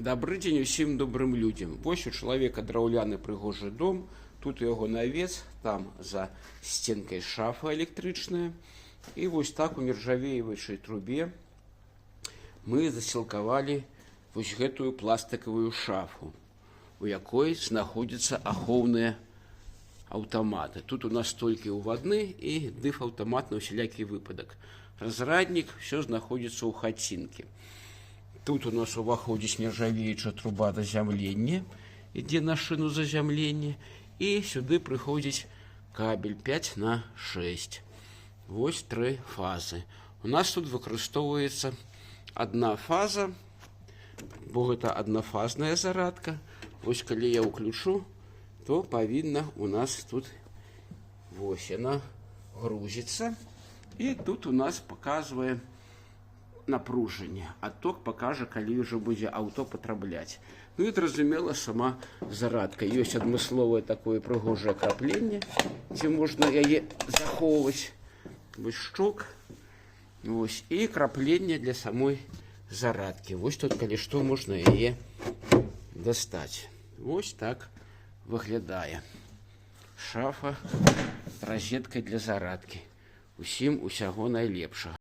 Добрый дзень усім добрым людзям. Вось у чалавека драўляны прыгожы дом. Тут у яго навес, там за сценкай шафа электрычная. І вось так у нержавеючай трубе мы засілкавалі вось гэтую пластикавую шафу, у якой знаходзяцца ахоўныя аўтаматы. Тут у нас толькі ўвадны і дыф-аўтамат на ўсялякі выпадак. Разраднік, все знаходзіцца ў хацінкі. Тут у нас уваходзіць нержавеючая труба зазямлення, ідзе на шыну зазямлення, і сюды прыходзіць кабель 5 на 6. Вось 3 фазы. У нас тут выкарыстоўваецца одна фаза, бо гэта аднафазная зарадка. Вось калі я ўключу, то павінна у нас тут вось яна грузіцца, і тут у нас паказвае напружанне, а ток пакажа, калі ўжо будзе аўто патрабляць. Ну і зразумела, сама зарадка. Ёсць адмысловае такое прыгожае крапленне, дзе можна яе захоўваць. Вось шчок. Вось, і крапленне для самой зарадкі. Вось тут, калі што, можна яе дастаць. Вось так выглядае шафа з разеткай для зарадкі. Усім усяго найлепшага.